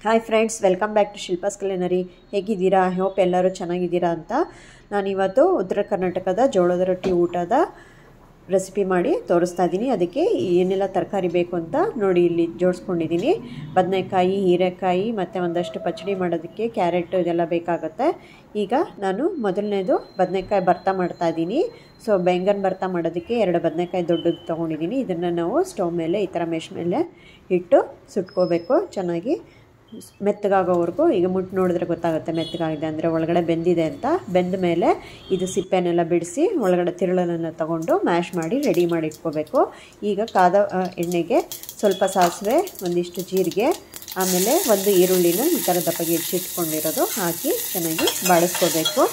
Hi friends, welcome back to Shilpa's culinary. ಹೇಗಿದ್ದೀರಾ? I hope ಎಲ್ಲರೂ ಚೆನ್ನಾಗಿದ್ದೀರಾ ಅಂತ. ನಾನಿವತ್ತು ಉತ್ತರ ಕರ್ನಾಟಕದ ಜೋಳದ ರೊಟ್ಟಿ ಊಟದ ರೆಸಿಪಿ ಮಾಡಿ ತೋರಿಸ್ತಾ ಇದ್ದೀನಿ. ಅದಕ್ಕೆ ಏನೆಲ್ಲ ತರಕಾರಿ ಬೇಕು ಅಂತ ನೋಡಿ ಇಲ್ಲಿ ಜೋಡಿಸ್ಕೊಂಡಿದ್ದೀನಿ. ಬದನೆಕಾಯಿ, ಹೀರೆಕಾಯಿ ಮತ್ತು ಒಂದಷ್ಟು ಪಚ್ಚಡಿ ಮಾಡೋದಕ್ಕೆ ಕ್ಯಾರೆಟ್ ಇದೆಲ್ಲ ಬೇಕಾಗುತ್ತೆ. ಈಗ ನಾನು ಮೊದಲನೇದು ಬದನೆಕಾಯಿ ಭರ್ತಾ ಮಾಡ್ತಾಯಿದ್ದೀನಿ. ಸೊ ಬೆಂಗನ್ ಭರ್ತಾ ಮಾಡೋದಕ್ಕೆ 2 ಬದನೆಕಾಯಿ ದೊಡ್ಡದು ತೊಗೊಂಡಿದ್ದೀನಿ. ಇದನ್ನು ನಾವು ಸ್ಟವ್ ಮೇಲೆ ಈ ಥರ ಮೆಶ್ ಮೇಲೆ ಇಟ್ಟು ಸುಟ್ಕೋಬೇಕು. ಚೆನ್ನಾಗಿ ಮೆತ್ತಗಾಗೋವರೆಗೂ. ಈಗ ಮುಟ್ಟು ನೋಡಿದ್ರೆ ಗೊತ್ತಾಗುತ್ತೆ ಮೆತ್ತಗಾಗಿದೆ ಅಂದರೆ ಒಳಗಡೆ ಬೆಂದಿದೆ ಅಂತ. ಬೆಂದ ಮೇಲೆ ಇದು ಸಿಪ್ಪೆನೆಲ್ಲ ಬಿಡಿಸಿ ಒಳಗಡೆ ತಿರುಳನ್ನು ತಗೊಂಡು ಮ್ಯಾಶ್ ಮಾಡಿ ರೆಡಿ ಮಾಡಿ ಇಟ್ಕೋಬೇಕು. ಈಗ ಕಾದ ಎಣ್ಣೆಗೆ ಸ್ವಲ್ಪ ಸಾಸಿವೆ, ಒಂದಿಷ್ಟು ಜೀರಿಗೆ, ಆಮೇಲೆ ಒಂದು ಈರುಳ್ಳಿನ ಈ ಥರ ದಪ್ಪಗೆ ಹೆಚ್ಚಿಟ್ಕೊಂಡಿರೋದು ಹಾಕಿ ಚೆನ್ನಾಗಿ ಬಾಡಿಸ್ಕೋಬೇಕು.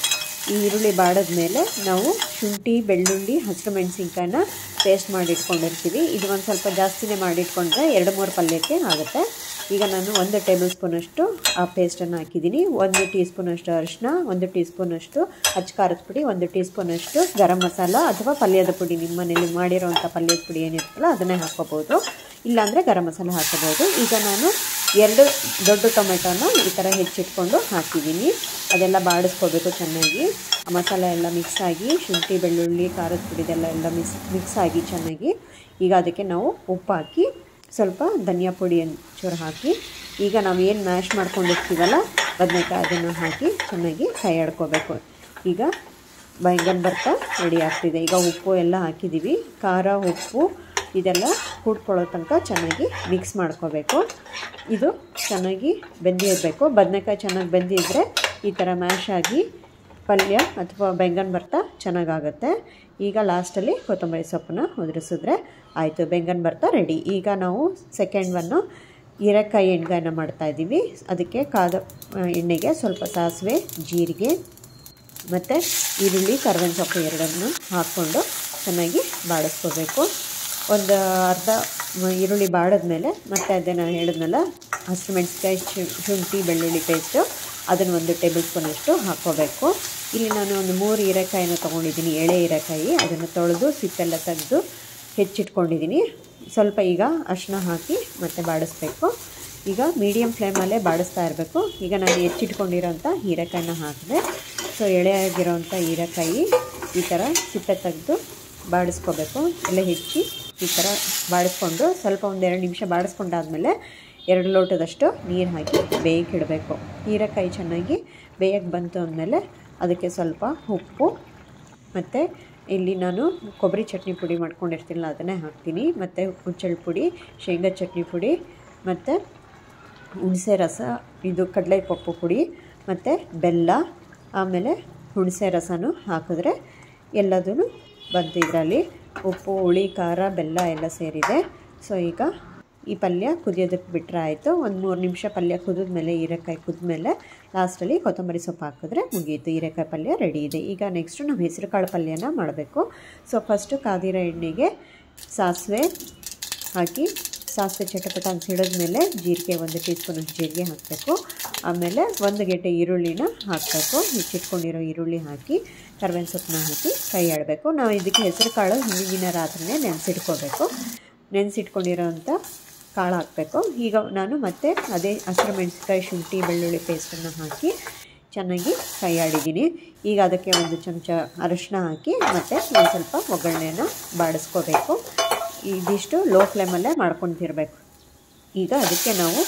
ಈ ಈರುಳ್ಳಿ ಬಾಡಿದ್ಮೇಲೆ ನಾವು ಶುಂಠಿ, ಬೆಳ್ಳುಳ್ಳಿ, ಹಸಿರು ಮೆಣಸಿನ್ಕಾಯಿನ ಪೇಸ್ಟ್ ಮಾಡಿ ಇಟ್ಕೊಂಡಿರ್ತೀವಿ. ಇದು ಒಂದು ಸ್ವಲ್ಪ ಜಾಸ್ತಿನೇ ಮಾಡಿಟ್ಕೊಂಡ್ರೆ 2-3 ಪಲ್ಯಕ್ಕೆ ಆಗುತ್ತೆ. ಈಗ ನಾನು 1 ಟೇಬಲ್ ಸ್ಪೂನಷ್ಟು ಆ ಪೇಸ್ಟನ್ನು ಹಾಕಿದ್ದೀನಿ. 1 ಟೀ ಸ್ಪೂನಷ್ಟು ಅರಿಶಿನ, 1 ಟೀ ಸ್ಪೂನಷ್ಟು ಅಚ್ಚ ಖಾರದ ಪುಡಿ, 1 ಟೀ ಸ್ಪೂನಷ್ಟು ಗರಂ ಮಸಾಲ ಅಥವಾ ಪಲ್ಯದ ಪುಡಿ, ನಿಮ್ಮ ಮನೇಲಿ ಮಾಡಿರೋವಂಥ ಪಲ್ಯದ ಪುಡಿ ಏನಿರ್ತಲ್ಲ ಅದನ್ನೇ ಹಾಕ್ಕೋಬೋದು, ಇಲ್ಲಾಂದರೆ ಗರಂ ಮಸಾಲ ಹಾಕೋಬೋದು. ಈಗ ನಾನು 2 ದೊಡ್ಡ ಟೊಮೆಟೊನ ಈ ಥರ ಹೆಚ್ಚಿಟ್ಕೊಂಡು ಹಾಕಿದ್ದೀನಿ. ಅದೆಲ್ಲ ಬಾಡಿಸ್ಕೋಬೇಕು ಚೆನ್ನಾಗಿ. ಮಸಾಲೆ ಎಲ್ಲ ಮಿಕ್ಸ್ ಆಗಿ, ಶುಂಠಿ, ಬೆಳ್ಳುಳ್ಳಿ, ಖಾರದ ಪುಡಿದೆಲ್ಲ ಮಿಕ್ಸ್ ಆಗಿ ಚೆನ್ನಾಗಿ. ಈಗ ಅದಕ್ಕೆ ನಾವು ಉಪ್ಪು ಹಾಕಿ, ಸ್ವಲ್ಪ ಧನಿಯಾ ಪುಡಿ ಚೂರು ಹಾಕಿ, ಈಗ ನಾವು ಏನು ಮ್ಯಾಶ್ ಮಾಡ್ಕೊಂಡಿರ್ತೀವಲ್ಲ ಬದನೆಕಾಯಿ ಅದನ್ನು ಹಾಕಿ ಚೆನ್ನಾಗಿ ಕೈ ಆಡ್ಕೋಬೇಕು. ಈಗ ಬೆಂಗನ್ ಭರ್ತಾ ರೆಡಿ ಆಗ್ತಿದೆ. ಈಗ ಉಪ್ಪು ಎಲ್ಲ ಹಾಕಿದ್ದೀವಿ. ಖಾರ, ಉಪ್ಪು ಇದೆಲ್ಲ ಕೂಡ್ಕೊಳ್ಳೋ ತನಕ ಚೆನ್ನಾಗಿ ಮಿಕ್ಸ್ ಮಾಡ್ಕೋಬೇಕು. ಇದು ಚೆನ್ನಾಗಿ ಬೆಂದಿರಬೇಕು. ಬದನೆಕಾಯಿ ಚೆನ್ನಾಗಿ ಬೆಂದಿದ್ರೆ ಈ ಥರ ಮ್ಯಾಶ್ ಆಗಿ ಪಲ್ಯ ಅಥವಾ ಬೆಂಗನ್ ಭರ್ತಾ ಚೆನ್ನಾಗಾಗುತ್ತೆ. ಈಗ ಲಾಸ್ಟಲ್ಲಿ ಕೊತ್ತಂಬರಿ ಸೊಪ್ಪನ್ನ ಉದುರಿಸಿದ್ರೆ ಆಯಿತು, ಬೆಂಗನ್ ಭರ್ತಾ ರೆಡಿ. ಈಗ ನಾವು ಸೆಕೆಂಡ್ ಒನ್ನು ಹೀರೆಕಾಯಿ ಎಣ್ಗಾಯನ್ನ ಮಾಡ್ತಾಯಿದ್ದೀವಿ. ಅದಕ್ಕೆ ಕಾದ ಎಣ್ಣೆಗೆ ಸ್ವಲ್ಪ ಸಾಸಿವೆ, ಜೀರಿಗೆ ಮತ್ತು ಈರುಳ್ಳಿ, ಕರಿಬೇವಿನ ಸೊಪ್ಪು ಎರಡನ್ನು ಹಾಕ್ಕೊಂಡು ಚೆನ್ನಾಗಿ ಬಾಡಿಸ್ಕೋಬೇಕು. ಒಂದು ಅರ್ಧ ಈರುಳ್ಳಿ ಬಾಡಿದ್ಮೇಲೆ ಮತ್ತೆ ಅದೇ ನಾನು ಹೇಳಿದ್ನಲ್ಲ ಹಸಿರು ಮೆಣಸಿನ್ಕಾಯಿ, ಶುಂಠಿ, ಬೆಳ್ಳುಳ್ಳಿ ಪೇಸ್ಟು ಅದನ್ನು 1 ಟೇಬಲ್ ಸ್ಪೂನಷ್ಟು ಹಾಕ್ಕೋಬೇಕು. ಇಲ್ಲಿ ನಾನು ಒಂದು 3 ಹೀರೆಕಾಯಿನ ತೊಗೊಂಡಿದ್ದೀನಿ, ಎಳೆ ಹೀರೆಕಾಯಿ. ಅದನ್ನು ತೊಳೆದು ಸಿಪ್ಪೆಲ್ಲ ತೆಗೆದು ಹೆಚ್ಚಿಟ್ಕೊಂಡಿದ್ದೀನಿ. ಸ್ವಲ್ಪ ಈಗ ಅರಿಶಿನ ಹಾಕಿ ಮತ್ತೆ ಬಾಡಿಸ್ಬೇಕು. ಈಗ ಮೀಡಿಯಮ್ ಫ್ಲೇಮಲ್ಲೇ ಬಾಡಿಸ್ತಾ ಇರಬೇಕು. ಈಗ ನಾನು ಹೆಚ್ಚಿಟ್ಕೊಂಡಿರೋಂಥ ಹೀರೆಕಾಯಿನ ಹಾಕಿದೆ. ಸೊ ಎಳೆಯಾಗಿರೋಂಥ ಹೀರೆಕಾಯಿ ಈ ಥರ ಸಿಪ್ಪೆ ತೆಗೆದು ಬಾಡಿಸ್ಕೋಬೇಕು. ಎಲ್ಲ ಹೆಚ್ಚಿ ಈ ಥರ ಬಾಡಿಸ್ಕೊಂಡು ಸ್ವಲ್ಪ 1-2 ನಿಮಿಷ ಬಾಡಿಸ್ಕೊಂಡಾದ್ಮೇಲೆ 2 ಲೋಟದಷ್ಟು ನೀರು ಹಾಕಿ ಬೇಯಕ್ಕೆ ಇಡಬೇಕು. ಹೀರೆಕಾಯಿ ಚೆನ್ನಾಗಿ ಬೇಯಕ್ಕೆ ಬಂತು ಅಂದಮೇಲೆ ಅದಕ್ಕೆ ಸ್ವಲ್ಪ ಉಪ್ಪು ಮತ್ತು ಇಲ್ಲಿ ನಾನು ಕೊಬ್ಬರಿ ಚಟ್ನಿ ಪುಡಿ ಮಾಡ್ಕೊಂಡಿರ್ತೀನಲ್ಲ ಅದನ್ನೇ ಹಾಕ್ತೀನಿ. ಮತ್ತು ಹುಚ್ಚೆಳ್ಳು ಪುಡಿ, ಶೇಂಗಾ ಚಟ್ನಿ ಪುಡಿ ಮತ್ತು ಹುಣಸೆ ರಸ, ಇದು ಕಡಲೆಪಪ್ಪು ಪುಡಿ ಮತ್ತು ಬೆಲ್ಲ, ಆಮೇಲೆ ಹುಣಸೆ ರಸನೂ ಹಾಕಿದ್ರೆ ಎಲ್ಲದೂ ಬಂತು. ಇದರಲ್ಲಿ ಉಪ್ಪು, ಹುಳಿ, ಖಾರ, ಬೆಲ್ಲ ಎಲ್ಲ ಸೇರಿದೆ. ಸೊ ಈಗ ಈ ಪಲ್ಯ ಕುದಿಯೋದಕ್ಕೆ ಬಿಟ್ಟರೆ ಆಯಿತು. 1-3 ನಿಮಿಷ ಪಲ್ಯ ಕುದಿದ್ಮೇಲೆ, ಹೀರೆಕಾಯಿ ಕುದಿದ್ಮೇಲೆ ಲಾಸ್ಟಲ್ಲಿ ಕೊತ್ತಂಬರಿ ಸೊಪ್ಪು ಹಾಕಿದ್ರೆ ಮುಗಿಯಿತು, ಹೀರೆಕಾಯಿ ಪಲ್ಯ ರೆಡಿ ಇದೆ. ಈಗ ನೆಕ್ಸ್ಟು ನಾವು ಹೆಸರು ಕಾಳು ಪಲ್ಯನ ಮಾಡಬೇಕು. ಸೊ ಫಸ್ಟು ಕಾದಿರೋ ಎಣ್ಣೆಗೆ ಸಾಸಿವೆ ಹಾಕಿ, ಸಾಸಿವೆ ಚಟಪಟ ಅಂತ ಸಿಡಿದ್ಮೇಲೆ ಜೀರಿಗೆ, 1 ಟೀ ಸ್ಪೂನಷ್ಟು ಜೀರಿಗೆ ಹಾಕಬೇಕು. ಆಮೇಲೆ 1 ಗೆಡ್ಡೆ ಈರುಳ್ಳಿನ ಹಾಕಬೇಕು. ಹೆಚ್ಚಿಟ್ಕೊಂಡಿರೋ ಈರುಳ್ಳಿ ಹಾಕಿ, ಕರಿಬೇವಿನ ಸೊಪ್ಪನ್ನ ಹಾಕಿ ಕೈ ಆಡಬೇಕು. ನಾವು ಇದಕ್ಕೆ ಹೆಸರು ಕಾಳು ಹಿಂದಿನ ರಾತ್ರಿನೇ ನೆನೆಸಿಟ್ಕೋಬೇಕು. ನೆನೆಸಿಟ್ಕೊಂಡಿರೋಂಥ ಕಾಳು ಹಾಕಬೇಕು. ಈಗ ನಾನು ಮತ್ತೆ ಅದೇ ಹಸಿರು ಮೆಣಸಿನ್ಕಾಯಿ, ಶುಂಠಿ, ಬೆಳ್ಳುಳ್ಳಿ ಪೇಸ್ಟನ್ನು ಹಾಕಿ ಚೆನ್ನಾಗಿ ಕೈ ಆಡಿದ್ದೀನಿ. ಈಗ ಅದಕ್ಕೆ 1 ಚಮಚ ಅರಿಶಿನ ಹಾಕಿ ಮತ್ತು ಒಂದು ಸ್ವಲ್ಪ ಒಗ್ಗರಣೆಯನ್ನು ಬಾಡಿಸ್ಕೋಬೇಕು. ಇದಿಷ್ಟು ಲೋ ಫ್ಲೇಮಲ್ಲೇ ಮಾಡ್ಕೊತಿರ್ಬೇಕು. ಈಗ ಅದಕ್ಕೆ ನಾವು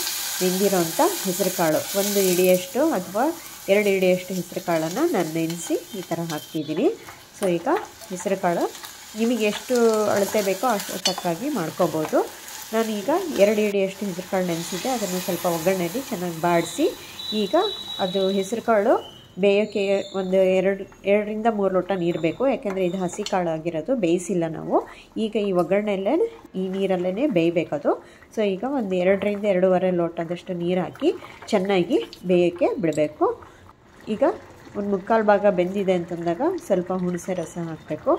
ನೆಂದಿರೋಂಥ ಹೆಸರು ಕಾಳು 1 ಹಿಡಿಯಷ್ಟು ಅಥವಾ 2 ಹಿಡಿಯಷ್ಟು ಹೆಸರು ಕಾಳನ್ನು ನಾನು ನೆನೆಸಿ ಈ ಥರ ಹಾಕ್ತಿದ್ದೀನಿ. ಸೊ ಈಗ ಹೆಸರು ಕಾಳು ನಿಮಗೆ ಎಷ್ಟು ಅಳತೆ ಬೇಕೋ ಅಷ್ಟು ತಕ್ಕಾಗಿ ಮಾಡ್ಕೋಬೋದು. ನಾನೀಗ 2 ಹಿಡಿಯಷ್ಟು ಹೆಸರು ಕಾಳು ನೆನೆಸಿದ್ದೆ. ಅದನ್ನು ಸ್ವಲ್ಪ ಒಗ್ಗರಣೆಯಲ್ಲಿ ಚೆನ್ನಾಗಿ ಬಾಡಿಸಿ, ಈಗ ಅದು ಹೆಸರು ಕಾಳು ಬೇಯೋಕ್ಕೆ 2-3 ಲೋಟ ನೀರು ಬೇಕು. ಯಾಕೆಂದರೆ ಇದು ಹಸಿ ಕಾಳು ಆಗಿರೋದು, ಬೇಯಿಸಿಲ್ಲ ನಾವು. ಈಗ ಈ ಒಗ್ಗರಣೆಯಲ್ಲೇ ಈ ನೀರಲ್ಲೇ ಬೇಯಬೇಕದು. ಸೊ ಈಗ 2-2.5 ಲೋಟದಷ್ಟು ನೀರು ಹಾಕಿ ಚೆನ್ನಾಗಿ ಬೇಯೋಕ್ಕೆ ಬಿಡಬೇಕು. ಈಗ 1/4 ಭಾಗ ಬೆಂದಿದೆ ಅಂತಂದಾಗ ಸ್ವಲ್ಪ ಹುಣಸೆ ರಸ ಹಾಕಬೇಕು.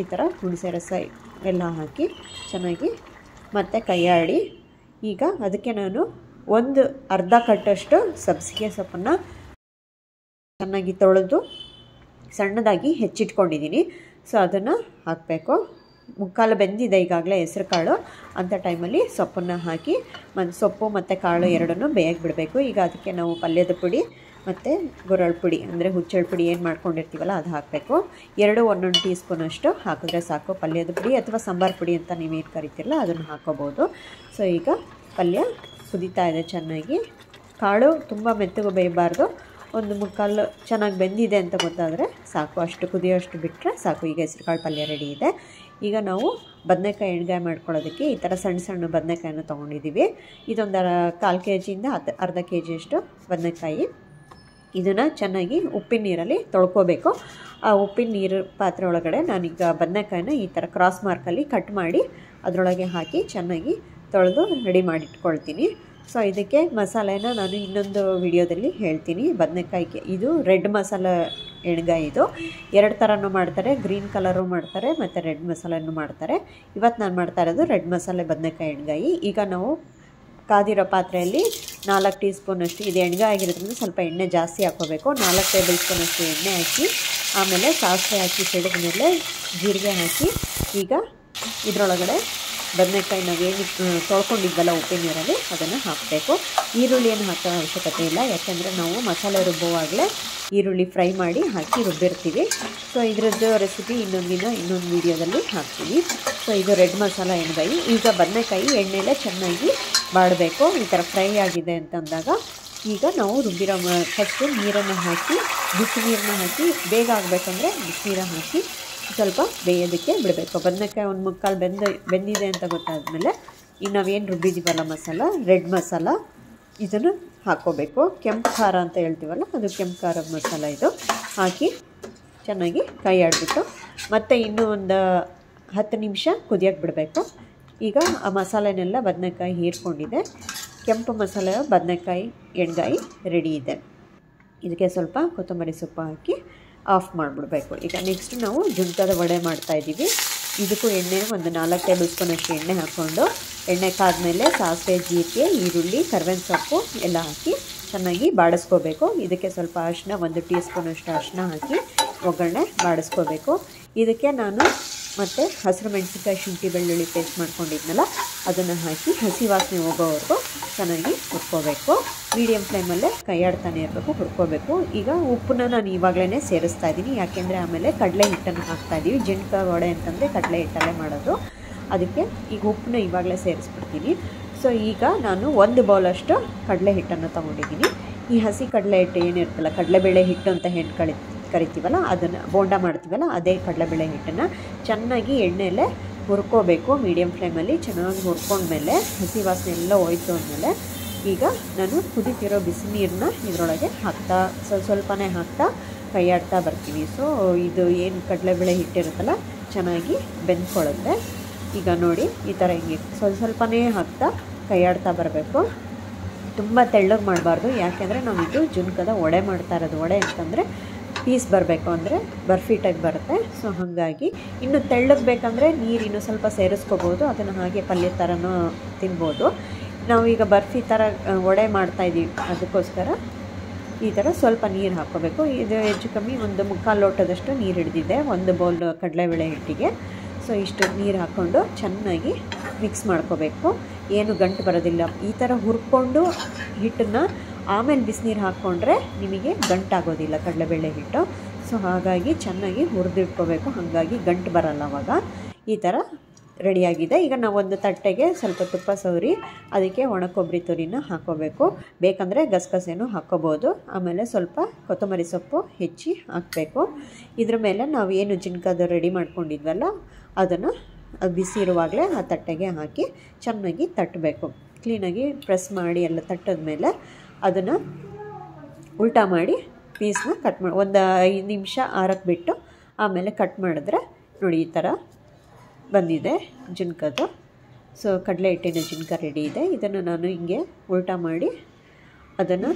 ಈ ಥರ ಹುಣಸೆ ರಸ ಎಲ್ಲ ಹಾಕಿ ಚೆನ್ನಾಗಿ ಮತ್ತೆ ಕೈಯಾಡಿ, ಈಗ ಅದಕ್ಕೆ ನಾನು ಒಂದು ಅರ್ಧ ಕಟ್ಟಷ್ಟು ಸಬ್ಬಸಿಗೆ ಸೊಪ್ಪನ್ನು ಚೆನ್ನಾಗಿ ತೊಳೆದು ಸಣ್ಣದಾಗಿ ಹೆಚ್ಚಿಟ್ಕೊಂಡಿದ್ದೀನಿ. ಸೊ ಅದನ್ನು ಹಾಕಬೇಕು. ಮುಕ್ಕಾಲು ಬೆಂದಿದೆ ಈಗಾಗಲೇ ಹೆಸರು ಕಾಳು. ಅಂಥ ಟೈಮಲ್ಲಿ ಸೊಪ್ಪನ್ನು ಹಾಕಿ ಸೊಪ್ಪು ಮತ್ತು ಕಾಳು ಎರಡನ್ನೂ ಬೇಯಕ್ಕೆ ಬಿಡಬೇಕು. ಈಗ ಅದಕ್ಕೆ ನಾವು ಪಲ್ಯದ ಪುಡಿ ಮತ್ತು ಗುರಳ್ ಪುಡಿ ಅಂದರೆ ಹುಚ್ಚಳ ಪುಡಿ ಏನು ಮಾಡ್ಕೊಂಡಿರ್ತೀವಲ್ಲ ಅದು ಹಾಕಬೇಕು. ಎರಡು 1 ಟೀ ಸ್ಪೂನಷ್ಟು ಹಾಕಿದ್ರೆ ಸಾಕು. ಪಲ್ಯದ ಪುಡಿ ಅಥವಾ ಸಾಂಬಾರು ಪುಡಿ ಅಂತ ನೀವೇನು ಕರಿತೀರಲ್ಲ ಅದನ್ನು ಹಾಕೋಬೋದು. ಸೊ ಈಗ ಪಲ್ಯ ಕುದೀತಾ ಇದೆ ಚೆನ್ನಾಗಿ. ಕಾಳು ತುಂಬ ಮೆತ್ತಗೆ ಬೇಯಬಾರ್ದು, ಒಂದು ಮುಕ್ಕಾಲು ಚೆನ್ನಾಗಿ ಬೆಂದಿದೆ ಅಂತ ಗೊತ್ತಾದರೆ ಸಾಕು. ಅಷ್ಟು ಕುದಿಯೋಷ್ಟು ಬಿಟ್ಟರೆ ಸಾಕು. ಈಗ ಹೆಸರುಕಾಳು ಪಲ್ಯ ರೆಡಿ ಇದೆ. ಈಗ ನಾವು ಬದನೆಕಾಯಿ ಎಣ್ಗಾಯಿ ಮಾಡ್ಕೊಳ್ಳೋದಕ್ಕೆ ಈ ಥರ ಸಣ್ಣ ಸಣ್ಣ ಬದನೆಕಾಯನ್ನು ತೊಗೊಂಡಿದ್ದೀವಿ. ಇದೊಂದು 1/4 kg ಅರ್ಧ kg ಬದನೆಕಾಯಿ. ಇದನ್ನು ಚೆನ್ನಾಗಿ ಉಪ್ಪಿನ ನೀರಲ್ಲಿ ತೊಳ್ಕೊಬೇಕು. ಆ ಉಪ್ಪಿನ ನೀರು ಪಾತ್ರೆ ಒಳಗಡೆ ನಾನೀಗ ಬದನೆಕಾಯಿನ ಈ ಥರ ಕ್ರಾಸ್ ಮಾರ್ಕಲ್ಲಿ ಕಟ್ ಮಾಡಿ ಅದರೊಳಗೆ ಹಾಕಿ ಚೆನ್ನಾಗಿ ತೊಳೆದು ರೆಡಿ ಮಾಡಿಟ್ಕೊಳ್ತೀನಿ. ಸೊ ಇದಕ್ಕೆ ಮಸಾಲೆನ ನಾನು ಇನ್ನೊಂದು ವಿಡಿಯೋದಲ್ಲಿ ಹೇಳ್ತೀನಿ. ಬದನೆಕಾಯಿಗೆ ಇದು ರೆಡ್ ಮಸಾಲ ಎಣ್ಗಾಯಿ. ಇದು 2 ಥರನೂ ಮಾಡ್ತಾರೆ, ಗ್ರೀನ್ ಕಲರು ಮಾಡ್ತಾರೆ ಮತ್ತು ರೆಡ್ ಮಸಾಲೆನೂ ಮಾಡ್ತಾರೆ. ಇವತ್ತು ನಾನು ಮಾಡ್ತಾ ಇರೋದು ರೆಡ್ ಮಸಾಲೆ ಬದನೆಕಾಯಿ ಎಣ್ಗಾಯಿ. ಈಗ ನಾವು ಕಾದಿರೋ ಪಾತ್ರೆಯಲ್ಲಿ 4 ಟೀ ಸ್ಪೂನಷ್ಟು, ಇದು ಎಣ್ಗಾಯಿ ಆಗಿರೋದ್ರಿಂದ ಸ್ವಲ್ಪ ಎಣ್ಣೆ ಜಾಸ್ತಿ ಹಾಕ್ಕೋಬೇಕು. 4 ಟೇಬಲ್ ಸ್ಪೂನಷ್ಟು ಎಣ್ಣೆ ಹಾಕಿ ಆಮೇಲೆ ಸಾಸಿವೆ ಹಾಕಿ ಸಿಡಿದ ಮೇಲೆ ಜೀರಿಗೆ ಹಾಕಿ ಈಗ ಇದರೊಳಗಡೆ ಬದನೆಕಾಯಿ ನಾವೇನು ತೊಳ್ಕೊಂಡಿದ್ವಲ್ಲ ಉಪ್ಪಿನ ನೀರಲ್ಲಿ ಅದನ್ನು ಹಾಕಬೇಕು. ಈರುಳ್ಳಿಯನ್ನು ಹಾಕೋ ಅವಶ್ಯಕತೆ ಇಲ್ಲ, ಯಾಕೆಂದರೆ ನಾವು ಮಸಾಲೆ ರುಬ್ಬುವಾಗಲೇ ಈರುಳ್ಳಿ ಫ್ರೈ ಮಾಡಿ ಹಾಕಿ ರುಬ್ಬಿರ್ತೀವಿ. ಸೊ ಇದರದ್ದು ರೆಸಿಪಿ ಇನ್ನೊಂದು ವೀಡಿಯೋದಲ್ಲಿ ಹಾಕ್ತೀನಿ. ಸೊ ಇದು ರೆಡ್ ಮಸಾಲ ಎಣ್ಗಾಯಿ. ಈಗ ಬದನೆಕಾಯಿ ಎಣ್ಣೆಲೇ ಚೆನ್ನಾಗಿ ಬಾಡಬೇಕು. ಈ ಥರ ಫ್ರೈ ಆಗಿದೆ ಅಂತಂದಾಗ ಈಗ ನಾವು ರುಬ್ಬಿರೋ ಫಸ್ಟು ನೀರನ್ನು ಹಾಕಿ ಬಿಸಿ ನೀರನ್ನ ಹಾಕಿ ಬೇಗ ಆಗಬೇಕಂದ್ರೆ ಬಿಸಿನೀರು ಹಾಕಿ ಸ್ವಲ್ಪ ಬೇಯೋದಕ್ಕೆ ಬಿಡಬೇಕು. ಬದನೆಕಾಯಿ ಒಂದು ಮುಕ್ಕಾಲು ಬೆಂದಿದೆ ಅಂತ ಗೊತ್ತಾದಮೇಲೆ ಈಗ ನಾವೇನು ರುಬ್ಬಿದ್ದೀವಲ್ಲ ಮಸಾಲ, ರೆಡ್ ಮಸಾಲ, ಇದನ್ನು ಹಾಕ್ಕೋಬೇಕು. ಕೆಂಪು ಖಾರ ಅಂತ ಹೇಳ್ತೀವಲ್ಲ ಅದು ಕೆಂಪು ಖಾರದ ಮಸಾಲ. ಇದು ಹಾಕಿ ಚೆನ್ನಾಗಿ ಕೈ ಆಡಿಬಿಟ್ಟು ಮತ್ತು ಇನ್ನೂ ಒಂದು 10 ನಿಮಿಷ ಕುದಿಯೋಕ್ಕೆ ಬಿಡಬೇಕು. ಈಗ ಆ ಮಸಾಲೆನೆಲ್ಲ ಬದನೆಕಾಯಿ ಹೀರ್ಕೊಂಡಿದೆ. ಕೆಂಪು ಮಸಾಲೆ ಬದನೆಕಾಯಿ ಎಣ್ಗಾಯಿ ರೆಡಿ ಇದೆ. ಇದಕ್ಕೆ ಸ್ವಲ್ಪ ಕೊತ್ತಂಬರಿ ಸೊಪ್ಪು ಹಾಕಿ ಆಫ್ ಮಾಡಿಬಿಡ್ಬೇಕು. ಈಗ ನೆಕ್ಸ್ಟ್ ನಾವು ಜುನ್ಕದ ವಡೆ ಮಾಡ್ತಾಯಿದ್ದೀವಿ. ಇದಕ್ಕೂ ಎಣ್ಣೆ ಒಂದು 4 ಟೇಬಲ್ ಸ್ಪೂನಷ್ಟು ಎಣ್ಣೆ ಹಾಕ್ಕೊಂಡು ಎಣ್ಣೆ ಕಾದ್ಮೇಲೆ ಸಾಸಿವೆ, ಜೀರಿಗೆ, ಈರುಳ್ಳಿ, ಕರಿಬೇವಿನ ಸೊಪ್ಪು ಎಲ್ಲ ಹಾಕಿ ಚೆನ್ನಾಗಿ ಬಾಡಿಸ್ಕೋಬೇಕು. ಇದಕ್ಕೆ ಸ್ವಲ್ಪ ಅರಿಶಿನ, 1 ಟೀ ಸ್ಪೂನಷ್ಟು ಅರಿಶಿನ ಹಾಕಿ ಒಗ್ಗರಣೆ ಬಾಡಿಸ್ಕೋಬೇಕು. ಇದಕ್ಕೆ ನಾನು ಮತ್ತು ಹಸಿರು ಮೆಣಸಿನ್ಕಾಯಿ, ಶುಂಠಿ, ಬೆಳ್ಳುಳ್ಳಿ ಪೇಸ್ಟ್ ಮಾಡ್ಕೊಂಡಿದ್ನಲ್ಲ ಅದನ್ನು ಹಾಕಿ ಹಸಿ ವಾಸನೆ ಹೋಗೋವರೆಗೂ ಚೆನ್ನಾಗಿ ಹುರ್ಕೋಬೇಕು. ಮೀಡಿಯಮ್ ಫ್ಲೇಮಲ್ಲೇ ಕೈಯಾಡ್ತಾನೆ ಇರಬೇಕು, ಹುರ್ಕೋಬೇಕು. ಈಗ ಉಪ್ಪನ್ನ ನಾನು ಇವಾಗಲೇ ಸೇರಿಸ್ತಾ ಇದ್ದೀನಿ, ಯಾಕೆಂದರೆ ಆಮೇಲೆ ಕಡಲೆ ಹಿಟ್ಟನ್ನು ಹಾಕ್ತಾಯಿದ್ದೀವಿ. ಜುನ್ಕ ವಡೆ ಅಂತಂದರೆ ಕಡಲೆ ಹಿಟ್ಟಲ್ಲೇ ಮಾಡೋದು. ಅದಕ್ಕೆ ಈಗ ಉಪ್ಪನ್ನ ಇವಾಗಲೇ ಸೇರಿಸ್ಬಿಡ್ತೀನಿ. ಸೊ ಈಗ ನಾನು 1 ಬೌಲಷ್ಟು ಕಡಲೆ ಹಿಟ್ಟನ್ನು ತೊಗೊಂಡಿದ್ದೀನಿ. ಈ ಹಸಿ ಕಡಲೆ ಹಿಟ್ಟು ಏನಿರ್ತಲ್ಲ, ಕಡಲೆಬೇಳೆ ಹಿಟ್ಟು ಅಂತ ಕರಿತೀವಲ್ಲ, ಅದನ್ನು ಬೋಂಡ ಮಾಡ್ತೀವಲ್ಲ ಅದೇ ಕಡಲೆಬೇಳೆ ಹಿಟ್ಟನ್ನು ಚೆನ್ನಾಗಿ ಎಣ್ಣೆಯಲ್ಲೇ ಹುರ್ಕೋಬೇಕು. ಮೀಡಿಯಮ್ ಫ್ಲೇಮಲ್ಲಿ ಚೆನ್ನಾಗಿ ಹುರ್ಕೊಂಡ್ಮೇಲೆ ಹಸಿ ವಾಸನೆ ಎಲ್ಲ ಹೋಯ್ತು ಅಂದಮೇಲೆ ಈಗ ನಾನು ಕುದೀತಿರೋ ಬಿಸಿ ನೀರನ್ನ ಇದರೊಳಗೆ ಹಾಕ್ತಾ ಸ್ವಲ್ಪನೇ ಹಾಕ್ತಾ ಕೈಯಾಡ್ತಾ ಬರ್ತೀನಿ. ಸೊ ಇದು ಏನು ಕಡಲೆಬೇಳೆ ಹಿಟ್ಟಿರುತ್ತಲ್ಲ ಚೆನ್ನಾಗಿ ಬೆಂದ್ಕೊಳ್ಳುತ್ತೆ. ಈಗ ನೋಡಿ ಈ ಥರ ಹಿಂಗೆ ಸ್ವಲ್ಪನೇ ಹಾಕ್ತಾ ಕೈಯಾಡ್ತಾ ಬರಬೇಕು. ತುಂಬ ತೆಳ್ಳಗೆ ಮಾಡಬಾರ್ದು, ಯಾಕೆಂದರೆ ನಾವಿದು ಜುನ್ಕದ ವಡೆ ಮಾಡ್ತಾ ಇರೋದು. ವಡೆ ಅಂತಂದರೆ ಪೀಸ್ ಬರಬೇಕು, ಅಂದರೆ ಬರ್ಫಿ ಟೈಪ್ ಬರುತ್ತೆ. ಸೊ ಹಾಗಾಗಿ ಇನ್ನು ತೆಳ್ಳಗೆ ಬೇಕಂದರೆ ನೀರು ಇನ್ನೂ ಸ್ವಲ್ಪ ಸೇರಿಸ್ಕೋಬೋದು, ಅದನ್ನು ಹಾಗೆ ಪಲ್ಯ ಥರನೂ ತಿನ್ಬೋದು. ನಾವೀಗ ಬರ್ಫಿ ಥರ ವಡೆ ಮಾಡ್ತಾಯಿದ್ದೀವಿ, ಅದಕ್ಕೋಸ್ಕರ ಈ ಥರ ಸ್ವಲ್ಪ ನೀರು ಹಾಕ್ಕೋಬೇಕು. ಇದು ಹೆಚ್ಚು ಕಮ್ಮಿ ಒಂದು 3/4 ಲೋಟದಷ್ಟು ನೀರು ಹಿಡಿದಿದೆ 1 ಬೌಲ್ ಕಡಲೆಬೇಳೆ ಹಿಟ್ಟಿಗೆ. ಸೊ ಇಷ್ಟು ನೀರು ಹಾಕ್ಕೊಂಡು ಚೆನ್ನಾಗಿ ಮಿಕ್ಸ್ ಮಾಡ್ಕೋಬೇಕು, ಏನು ಗಂಟು ಬರೋದಿಲ್ಲ. ಈ ಥರ ಹುರ್ಕೊಂಡು ಹಿಟ್ಟನ್ನು ಆಮೇಲೆ ಬಿಸಿನೀರು ಹಾಕ್ಕೊಂಡ್ರೆ ನಿಮಗೆ ಗಂಟಾಗೋದಿಲ್ಲ ಕಡಲೆಬೇಳೆ ಹಿಟ್ಟು. ಸೊ ಹಾಗಾಗಿ ಚೆನ್ನಾಗಿ ಹುರಿದಿಟ್ಕೋಬೇಕು, ಹಾಗಾಗಿ ಗಂಟು ಬರಲ್ಲ ಅವಾಗ. ಈ ಥರ ರೆಡಿಯಾಗಿದೆ. ಈಗ ನಾವು ಒಂದು ತಟ್ಟೆಗೆ ಸ್ವಲ್ಪ ತುಪ್ಪ ಸವರಿ ಅದಕ್ಕೆ ಒಣ ಕೊಬ್ಬರಿ ತುರಿನ ಹಾಕ್ಕೋಬೇಕು. ಬೇಕಂದರೆ ಗಸಗಸೆನೂ ಹಾಕ್ಕೋಬೋದು. ಆಮೇಲೆ ಸ್ವಲ್ಪ ಕೊತ್ತಂಬರಿ ಸೊಪ್ಪು ಹೆಚ್ಚಿ ಹಾಕಬೇಕು. ಇದ್ರ ಮೇಲೆ ನಾವು ಏನು ಜುನ್ಕದ ರೆಡಿ ಮಾಡ್ಕೊಂಡಿದ್ವಲ್ಲ ಅದನ್ನು ಬಿಸಿ ಇರುವಾಗಲೇ ಆ ತಟ್ಟೆಗೆ ಹಾಕಿ ಚೆನ್ನಾಗಿ ತಟ್ಟಬೇಕು. ಕ್ಲೀನಾಗಿ ಪ್ರೆಸ್ ಮಾಡಿ ಎಲ್ಲ ತಟ್ಟಿದ ಮೇಲೆ ಅದನ್ನು ಉಲ್ಟಾ ಮಾಡಿ ಪೀಸ್ನ ಕಟ್ ಮಾಡಿ ಒಂದು 5 ನಿಮಿಷ ಆರಕ್ಕೆ ಬಿಟ್ಟು ಆಮೇಲೆ ಕಟ್ ಮಾಡಿದ್ರೆ ನೋಡಿ ಈ ಥರ ಬಂದಿದೆ ಜುನ್ಕದು. ಸೊ ಕಡಲೆ ಹಿಟ್ಟಿನ ಜುನ್ಕ ರೆಡಿ ಇದೆ. ಇದನ್ನು ನಾನು ಹಿಂಗೆ ಉಲ್ಟಾ ಮಾಡಿ ಅದನ್ನು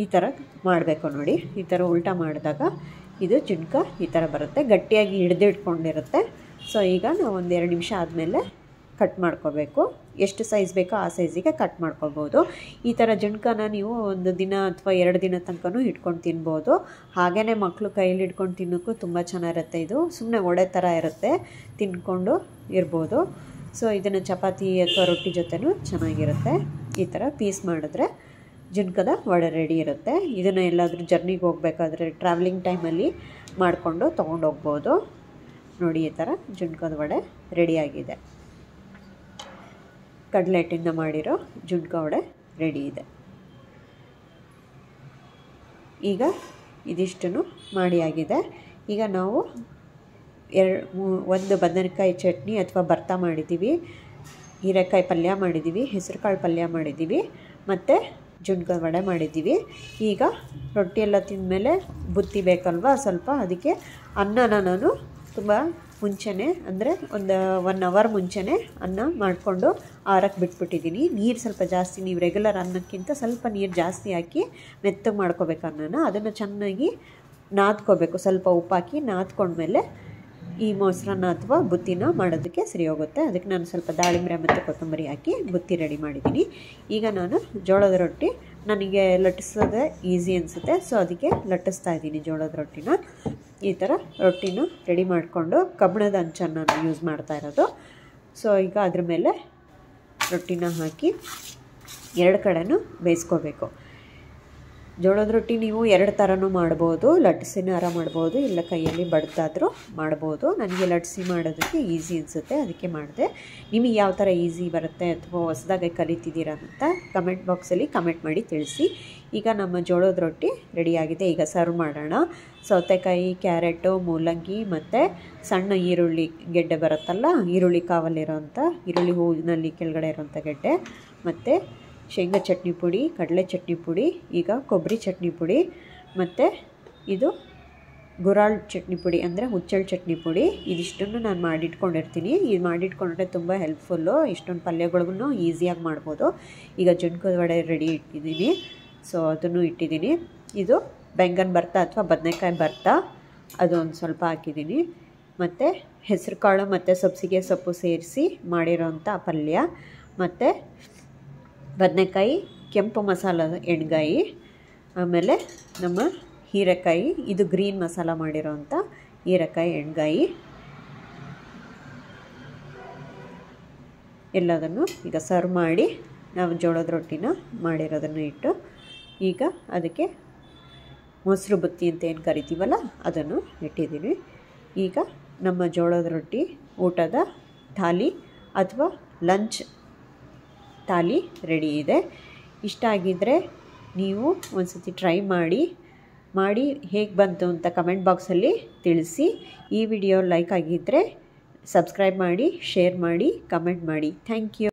ಈ ಥರ ಮಾಡಬೇಕು. ನೋಡಿ ಈ ಥರ ಉಲ್ಟಾ ಮಾಡಿದಾಗ ಇದು ಜುನ್ಕ ಈ ಥರ ಬರುತ್ತೆ, ಗಟ್ಟಿಯಾಗಿ ಹಿಡಿದಿಟ್ಕೊಂಡಿರುತ್ತೆ. ಸೊ ಈಗ ನಾವು ಒಂದು 2 ನಿಮಿಷ ಆದಮೇಲೆ ಕಟ್ ಮಾಡ್ಕೋಬೇಕು. ಎಷ್ಟು ಸೈಜ್ ಬೇಕೋ ಆ ಸೈಜಿಗೆ ಕಟ್ ಮಾಡ್ಕೋಬೋದು. ಈ ಥರ ಜುಣ್ಕನ ನೀವು ಒಂದು ದಿನ ಅಥವಾ 2 ದಿನ ತನಕನೂ ಇಟ್ಕೊಂಡು ತಿನ್ಬೋದು. ಹಾಗೇ ಮಕ್ಕಳು ಕೈಯಲ್ಲಿ ಇಟ್ಕೊಂಡು ತಿನ್ನೋಕ್ಕೂ ತುಂಬ ಚೆನ್ನಾಗಿರುತ್ತೆ. ಇದು ಸುಮ್ಮನೆ ವಡೆ ಥರ ಇರುತ್ತೆ, ತಿನ್ಕೊಂಡು ಇರ್ಬೋದು. ಸೊ ಇದನ್ನು ಚಪಾತಿ ಅಥವಾ ರೊಟ್ಟಿ ಜೊತೆನೂ ಚೆನ್ನಾಗಿರುತ್ತೆ. ಈ ಥರ ಪೀಸ್ ಮಾಡಿದ್ರೆ ಜುಣ್ಕದ ವಡೆ ರೆಡಿ ಇರುತ್ತೆ. ಇದನ್ನು ಎಲ್ಲಾದರೂ ಜರ್ನಿಗೆ ಹೋಗಬೇಕಾದ್ರೆ ಟ್ರಾವೆಲಿಂಗ್ ಟೈಮಲ್ಲಿ ಮಾಡಿಕೊಂಡು ತೊಗೊಂಡೋಗ್ಬೋದು. ನೋಡಿ, ಈ ಥರ ಜುಣ್ಕದ ವಡೆ ರೆಡಿಯಾಗಿದೆ. ಕಡಲೆ ಹಿಟ್ಟಿಂದ ಮಾಡಿರೋ ಜುಣ್ಕ ವಡೆ ರೆಡಿ ಇದೆ. ಈಗ ಇದಿಷ್ಟನ್ನು ಮಾಡಿ ಆಗಿದೆ. ಈಗ ನಾವು ಒಂದು ಬದನೆಕಾಯಿ ಚಟ್ನಿ ಅಥವಾ ಭರ್ತಾ ಮಾಡಿದ್ದೀವಿ, ಹೀರೆಕಾಯಿ ಪಲ್ಯ ಮಾಡಿದ್ದೀವಿ, ಹೆಸರು ಕಾಳು ಪಲ್ಯ ಮಾಡಿದ್ದೀವಿ, ಮತ್ತು ಜುಣ್ಕದ ವಡೆ ಮಾಡಿದ್ದೀವಿ. ಈಗ ರೊಟ್ಟಿ ಎಲ್ಲ ತಿಂದಮೇಲೆ ಬುತ್ತಿ ಬೇಕಲ್ವ ಸ್ವಲ್ಪ, ಅದಕ್ಕೆ ಅನ್ನನ ನಾನು ತುಂಬ ಮುಂಚೆನೇ ಅಂದರೆ ಒಂದು 1 ಅವರ್ ಮುಂಚೆನೇ ಅನ್ನ ಮಾಡಿಕೊಂಡು ಆರಕ್ಕೆ ಬಿಟ್ಬಿಟ್ಟಿದ್ದೀನಿ. ನೀರು ಸ್ವಲ್ಪ ಜಾಸ್ತಿ, ನೀವು ರೆಗ್ಯುಲರ್ ಅನ್ನಕ್ಕಿಂತ ಸ್ವಲ್ಪ ನೀರು ಜಾಸ್ತಿ ಹಾಕಿ ಮೆತ್ತಗೆ ಮಾಡ್ಕೋಬೇಕು ಅನ್ನನ. ಅದನ್ನು ಚೆನ್ನಾಗಿ ನಾದ್ಕೋಬೇಕು. ಸ್ವಲ್ಪ ಉಪ್ಪಾಕಿ ನಾದ್ಕೊಂಡ್ಮೇಲೆ ಈ ಮೊಸರನ್ನ ಅಥವಾ ಬುತ್ತಿನ ಮಾಡೋದಕ್ಕೆ ಸರಿ ಹೋಗುತ್ತೆ. ಅದಕ್ಕೆ ನಾನು ಸ್ವಲ್ಪ ದಾಳಿಂಬೆ ಮತ್ತು ಕೊತ್ತಂಬರಿ ಹಾಕಿ ಬುತ್ತಿ ರೆಡಿ ಮಾಡಿದ್ದೀನಿ. ಈಗ ನಾನು ಜೋಳದ ರೊಟ್ಟಿ ನನಗೆ ಲಟ್ಟಿಸೋದೇ ಈಸಿ ಅನಿಸುತ್ತೆ, ಸೊ ಅದಕ್ಕೆ ಲಟ್ಟಿಸ್ತಾ ಇದ್ದೀನಿ ಜೋಳದ ರೊಟ್ಟಿನ. ಈ ಥರ ರೊಟ್ಟಿನ ರೆಡಿ ಮಾಡಿಕೊಂಡು ಕಬ್ಬಿಣದ ಹಂಚನ್ನು ನಾನು ಯೂಸ್ ಮಾಡ್ತಾ ಇರೋದು. ಸೊ ಈಗ ಅದ್ರ ಮೇಲೆ ರೊಟ್ಟಿನ ಹಾಕಿ 2 ಕಡೆನೂ ಬೇಯಿಸ್ಕೋಬೇಕು. ಜೋಳದ ರೊಟ್ಟಿ ನೀವು 2 ಥರನೂ ಮಾಡ್ಬೋದು. ಲಟ್ಟಿಸಿನಾರ ಮಾಡ್ಬೋದು, ಇಲ್ಲ ಕೈಯಲ್ಲಿ ಬಡ್ದಾದರೂ ಮಾಡ್ಬೋದು. ನನಗೆ ಲಟ್ಟಿಸಿ ಮಾಡೋದಕ್ಕೆ ಈಸಿ ಅನಿಸುತ್ತೆ, ಅದಕ್ಕೆ ಮಾಡಿದೆ. ನಿಮಗೆ ಯಾವ ಥರ ಈಸಿ ಬರುತ್ತೆ ಅಥವಾ ಹೊಸದಾಗಿ ಕಲಿತಿದ್ದೀರಾ ಅಂತ ಕಮೆಂಟ್ ಬಾಕ್ಸಲ್ಲಿ ಕಮೆಂಟ್ ಮಾಡಿ ತಿಳಿಸಿ. ಈಗ ನಮ್ಮ ಜೋಳದ ರೊಟ್ಟಿ ರೆಡಿಯಾಗಿದೆ. ಈಗ ಸರ್ವ್ ಮಾಡೋಣ. ಸೌತೆಕಾಯಿ, ಕ್ಯಾರೆಟು, ಮೂಲಂಗಿ ಮತ್ತು ಸಣ್ಣ ಈರುಳ್ಳಿ ಗೆಡ್ಡೆ ಬರುತ್ತಲ್ಲ, ಈರುಳ್ಳಿ ಕಾವಲ್ಲಿರೋಂಥ, ಈರುಳ್ಳಿ ಹೂವಿನಲ್ಲಿ ಕೆಳಗಡೆ ಇರೋಂಥ ಗೆಡ್ಡೆ, ಮತ್ತು ಶೇಂಗಾ ಚಟ್ನಿ ಪುಡಿ, ಕಡಲೆ ಚಟ್ನಿ ಪುಡಿ, ಈಗ ಕೊಬ್ಬರಿ ಚಟ್ನಿ ಪುಡಿ, ಮತ್ತು ಇದು ಗುರಾಳ್ ಚಟ್ನಿ ಪುಡಿ ಅಂದರೆ ಹುಚ್ಚೆಳ್ಳು ಚಟ್ನಿ ಪುಡಿ. ಇದಿಷ್ಟನ್ನು ನಾನು ಮಾಡಿಟ್ಕೊಂಡಿರ್ತೀನಿ. ಇದು ಮಾಡಿಟ್ಕೊಂಡ್ರೆ ತುಂಬ ಹೆಲ್ಪ್ಫುಲ್ಲು. ಇಷ್ಟೊಂದು ಪಲ್ಯಗಳಿಗೂ ಈಸಿಯಾಗಿ ಮಾಡ್ಬೋದು. ಈಗ ಜುಣ್ಕದ ವಡೆ ರೆಡಿ ಇಟ್ಟಿದ್ದೀನಿ, ಸೊ ಅದನ್ನು ಇಟ್ಟಿದ್ದೀನಿ. ಇದು ಬೆಂಗನ್ ಭರ್ತಾ ಅಥವಾ ಬದನೆಕಾಯಿ ಭರ್ತಾ, ಅದು ಒಂದು ಸ್ವಲ್ಪ ಹಾಕಿದ್ದೀನಿ. ಮತ್ತು ಹೆಸರು ಕಾಳು ಮತ್ತು ಸಬ್ಸಿಗೆ ಸೊಪ್ಪು ಸೇರಿಸಿ ಮಾಡಿರೋಂಥ ಪಲ್ಯ, ಮತ್ತು ಬದನೆಕಾಯಿ, ಕೆಂಪು ಮಸಾಲದ ಎಣ್ಗಾಯಿ, ಆಮೇಲೆ ನಮ್ಮ ಹೀರೆಕಾಯಿ, ಇದು ಗ್ರೀನ್ ಮಸಾಲ ಮಾಡಿರೋಂಥ ಹೀರೆಕಾಯಿ ಎಣ್ಗಾಯಿ, ಎಲ್ಲದನ್ನು ಈಗ ಸರ್ವ್ ಮಾಡಿ ನಾವು ಜೋಳದ ರೊಟ್ಟಿನ ಮಾಡಿರೋದನ್ನು ಇಟ್ಟು ಈಗ ಅದಕ್ಕೆ ಮೊಸರು ಬುತ್ತಿ ಅಂತ ಏನು ಕರಿತೀವಲ್ಲ ಅದನ್ನು ಇಟ್ಟಿದ್ದೀನಿ. ಈಗ ನಮ್ಮ ಜೋಳದ ರೊಟ್ಟಿ ಊಟದ ಥಾಲಿ ಅಥವಾ ಲಂಚ್ ಥಾಲಿ ರೆಡಿ ಇದೆ. ಇಷ್ಟ ಆಗಿದ್ದರೆ ನೀವು ಒಂದು ಸತಿ ಟ್ರೈ ಮಾಡಿ ಹೇಗೆ ಬಂತು ಅಂತ ಕಮೆಂಟ್ ಬಾಕ್ಸಲ್ಲಿ ತಿಳಿಸಿ. ಈ ವಿಡಿಯೋ ಲೈಕ್ ಆಗಿದ್ದರೆ ಸಬ್ಸ್ಕ್ರೈಬ್ ಮಾಡಿ, ಶೇರ್ ಮಾಡಿ, ಕಮೆಂಟ್ ಮಾಡಿ. Thank you.